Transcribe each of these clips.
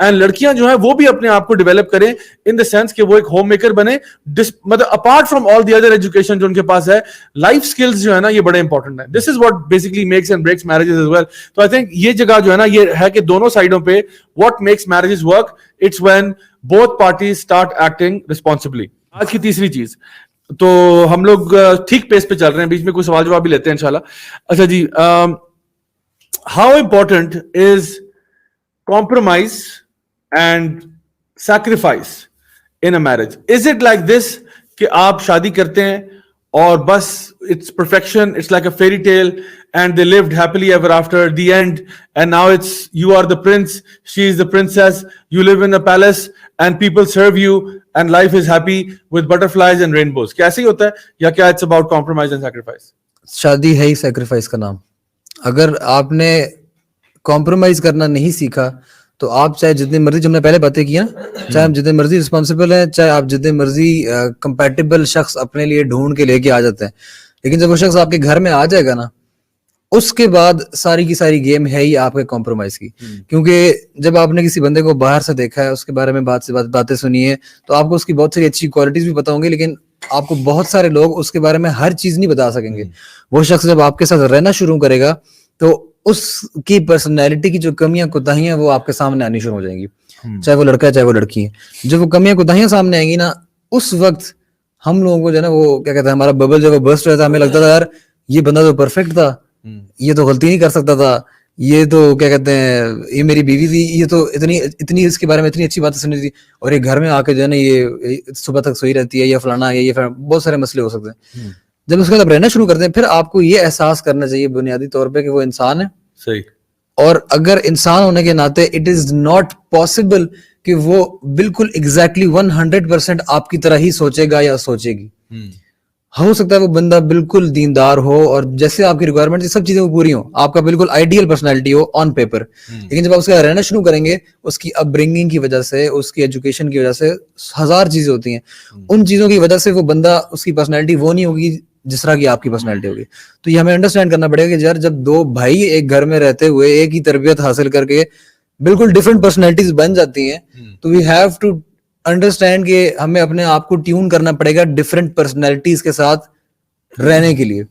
And لڑکیاں جو ہیں وہ بھی اپنے آپ کو ڈیولپ کریں ان دا سینس کہ وہ ایک ہوم میکر بنے, مطلب apart from all the other education جو ان کے پاس ہے, لائف اسکلز جو ہے نا یہ بڑے انپورٹنٹ ہیں. This is what basically makes and breaks marriages as well. تو آئی تھنک یہ جگہ جو ہے نا یہ ہے کہ دونوں سائڈوں پہ what makes marriages work, it's when both parties start acting responsibly. آج کی تیسری چیز, تو ہم لوگ ٹھیک پیس پہ چل رہے ہیں, بیچ میں کوئی سوال جواب بھی لیتے ہیں انشاءاللہ. اچھا جی, how important is compromise and sacrifice in a marriage? Is it like this کہ آپ شادی کرتے ہیں اور بس it's perfection, it's like a fairy tale and they lived happily ever after, the end, and now it's you are the prince, she is the princess, you live in a palace and people serve you and life is happy with butterflies and rainbows? کیا ایسے ہی ہوتا ہے یا کیا it's about compromise and sacrifice? شادی ہے ہی sacrifice کا نام. اگر آپ نے کمپرومائز کرنا نہیں سیکھا تو آپ چاہے جتنی مرضی, جو ہم نے پہلے باتیں کی نا, چاہے آپ جتنے مرضی رسپانسبل ہیں, چاہے آپ جتنے مرضی کمپیٹیبل شخص اپنے لیے ڈھونڈ کے لے کے آ جاتے ہیں, لیکن جب وہ شخص آپ کے گھر میں آ جائے گا نا, اس کے بعد ساری کی ساری گیم ہے ہی آپ کے کمپرومائز کی. کیونکہ جب آپ نے کسی بندے کو باہر سے دیکھا ہے, اس کے بارے میں باتیں سنی ہے, تو آپ کو اس کی بہت ساری اچھی کوالٹیز بھی پتا ہوں گی, لیکن آپ کو بہت سارے لوگ اس کے بارے میں ہر چیز نہیں بتا سکیں گے. وہ شخص جب آپ کے ساتھ رہنا شروع کرے گا تو اس کی پرسنالٹی کی جو کمیاں کوتاہیاں وہ آپ کے سامنے آنی شروع ہو جائیں گی, چاہے وہ لڑکا ہے چاہے وہ لڑکی ہے. جب وہ کمیاں کوتاہیاں سامنے آئیں گی نا, اس وقت ہم لوگوں کو جو ہے نا وہ کیا کہتے ہیں, ہمارا ببل جب وہ برسٹ ہوا تھا, ہمیں لگتا تھا یار یہ بندہ تو پرفیکٹ تھا, یہ تو غلطی نہیں کر سکتا تھا, یہ تو کیا کہتے ہیں یہ میری بیوی تھی, یہ تو اتنی اس کے بارے میں اتنی اچھی باتیں سنی تھی, اور یہ گھر میں آ کے جو ہے نا یہ صبح تک سوئی رہتی ہے, یا فلانا ہے, یہ بہت سارے مسئلے ہو سکتے ہیں. جب اس کے ساتھ رہنا شروع کرتے ہیں, پھر آپ کو یہ احساس کرنا چاہیے بنیادی طور پہ کہ وہ انسان ہے. صحیح. اور اگر انسان ہونے کے ناطے اٹ از ناٹ پاسبل کہ وہ بالکل ایگزیکٹلی 100% آپ کی طرح ہی سوچے گا یا سوچے گی. ہو سکتا ہے وہ بندہ بالکل دیندار ہو اور جیسے آپ کی ریکوائرمنٹ سب چیزیں وہ پوری ہوں, آپ کا بالکل ideal personality who on paper, لیکن جب آپ اس کے رہنا شروع کریں گے, اس کی اپ برنگنگ کی وجہ سے, اس کی ایجوکیشن کی وجہ سے ہزار چیزیں ہوتی ہیں, ان چیزوں کی وجہ سے وہ بندہ, اس کی پرسنالٹی وہ نہیں ہوگی جس طرح کی آپ کی پرسنالٹی ہوگی. تو یہ ہمیں انڈرسٹینڈ کرنا پڑے گا کہ یار جب دو بھائی ایک گھر میں رہتے ہوئے ایک ہی تربیت حاصل کر کے بالکل ڈفرینٹ پرسنالٹیز بن جاتی ہیں, تو وی ہیو ٹو انڈرسٹینڈ کہ ہمیں اپنے آپ کو ٹیون کرنا پڑے گا ڈفرینٹ پرسنالٹیز کے ساتھ رہنے کے لیے.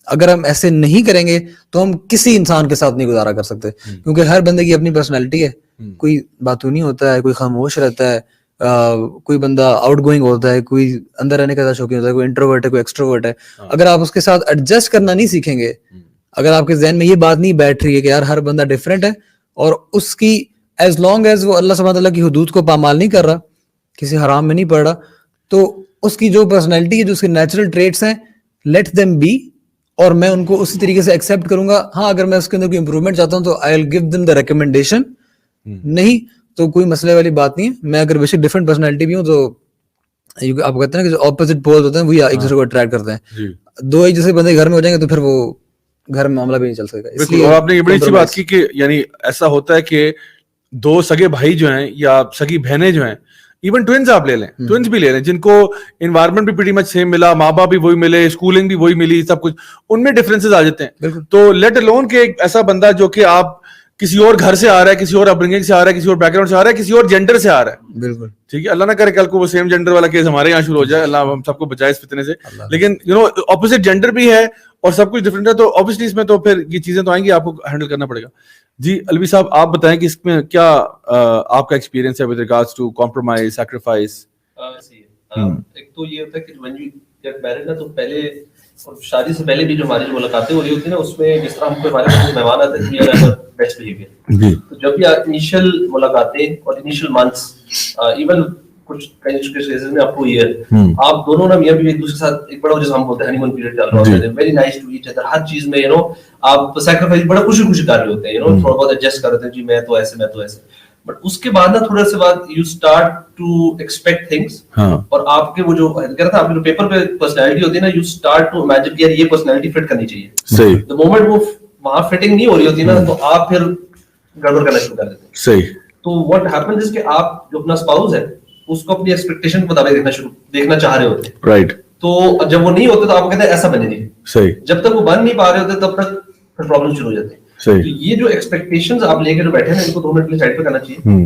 اگر ہم ایسے نہیں کریں گے تو ہم کسی انسان کے ساتھ نہیں گزارا کر سکتے, کیونکہ ہر بندے کی اپنی پرسنالٹی ہے. کوئی باتونی ہوتا ہے, کوئی خاموش رہتا ہے, کوئی بندہ آؤٹ گوئنگ ہوتا ہے, کوئی اندر رہنے کا زیادہ شوقین ہوتا ہے, کوئی انٹروورٹ ہے, کوئی ایکسٹروورٹ ہے. اگر آپ اس کے ساتھ ایڈجسٹ کرنا نہیں سیکھیں گے, اگر آپ کے ذہن میں یہ بات نہیں بیٹھ رہی ہے کہ یار ہر بندہ ڈفرینٹ ہے, اور اس کی ایز لانگ ایز وہ اللہ سبحانہ تعالیٰ کی حدود کو پامال نہیں کر رہا, کسی حرام میں نہیں پڑ رہا, تو اس کی جو پرسنالٹی ہے, جو اس کے نیچرل ٹریٹس ہیں, لیٹ دیم بی, اور میں ان کو اسی طریقے سے ایکسیپٹ کروں گا. ہاں اگر میں اس کے اندر کوئی امپروومنٹ چاہتا ہوں تو I will give them the recommendation, نہیں تو کوئی مسئلے والی بات نہیں ہے. میں اگر بیشک ڈفرینٹ پرسنالٹی بھی ہوں تو آپ کہتے ہیں نا کہ جو اپوزٹ پولز ہوتے ہیں وہی ایک دوسرے کو اٹریکٹ کرتے ہیں. دو ایک جیسے بندے گھر میں ہو جائیں گے تو پھر وہ گھر میں معاملہ بھی نہیں چل سکتا. اس لیے اور آپ نے یہ بڑی اچھی بات کی کہ یعنی ایسا ہوتا ہے کہ دو سگے بھائی جو ہیں یا سگی بہنیں جو ہیں, ایون ٹوئنز آپ لے لیں, ٹوئنز بھی لے لیں, جن کو انوائرمنٹ بھی پریٹی مچ سیم ملا, ماں باپ بھی وہی ملے, اسکولنگ بھی وہی ملی, سب کچھ, ان میں ڈفرینسز آ جاتے ہیں. تو لیٹ الون کہ ایک ایسا بندہ جو کہ آپ کسی اور گھر سے آ رہا ہے, کسی اور اپبرنگنگ سے آ رہا ہے, کسی اور بیک گراؤنڈ سے آ رہا ہے, کسی اور جینڈر سے آ رہا ہے, بالکل ٹھیک ہے, اللہ نہ کرے کل کو وہ سیم جینڈر والا کیس ہمارے یہاں شروع ہو جائے, اللہ ہم سب کو بچائے اس فتنے سے. لیکن یو نو اپوزٹ جینڈر بھی ہے اور سب کچھ ڈفرینٹ ہے, تو اوبیسلی اس میں تو پھر یہ چیزیں تو آئیں گی, آپ کو ہینڈل کرنا پڑے گا. جی الوی صاحب آپ بتائیں کہ اس میں کیا آپ کا ایکسپیرینس ہے with regards to compromise, sacrifice. ایک تو یہ ہوتا ہے کہ when we get married نا, تو پہلے اور شادی سے پہلے بھی جو ہماری ملاقاتیں ہو رہی ہوتی ہیں نا, اس میں جس طرح ہم کو ہمارے پاس مہمان آتے ہیں بیسٹ بہیویئر, تو جب بھی انیشیل ملاقاتیں اور انیشیل منتھس, ایون کچھ کیسز میں اپ ٹو ایئر, آپ دونوں نا میاں بیوی ایک دوسرے کے ساتھ ایک بڑا جیسے ہم بولتے ہیں ہنی مون پیریڈ چل رہا ہوتا ہے, very nice to each other, ہر چیز میں یو نو آپ سیکریفائس بڑا خوشی خوشی کر رہے ہوتے ہیں, یو نو تھوڑا بہت ایڈجسٹ کر رہے ہیں, جی میں تو ایسے میں تو ایسے. بٹ اس کے بعد نا تھوڑا سے بعد you start to expect things, اور آپ کے وہ جو کہہ رہا تھا آپ کے پیپر پہ پرسنالٹی ہوتی ہے نا, یو اسٹارٹ ٹو امیجن کہ یار یہ پرسنالٹی فٹ کرنی چاہیے. صحیح. دا مومنٹ وہ وہاں فٹنگ نہیں ہو رہی ہوتی نا, تو آپ پھر گڑبڑ کرنا شروع کر دیتے ہیں. صحیح. تو واٹ ہیپنز از کہ آپ جو اپنا اسپاؤس ہے اس کو اپنی ایکسپیکٹیشن کے مطابق دیکھنا چاہ رہے ہوتے ہیں, رائٹ. تو جب وہ نہیں ہوتے تو آپ کو کہتے ہیں ایسا بنے نہیں. صحیح. جب تک وہ بن نہیں پا رہے ہوتے تب تک پھر پرابلم شروع ہو جاتی ہے. تو یہ جو ایکسپیکٹیشنز آپ لے کے جو بیٹھے ہیں ان کو 2 منٹ کے لیے سائڈ پہ کرنا چاہیے,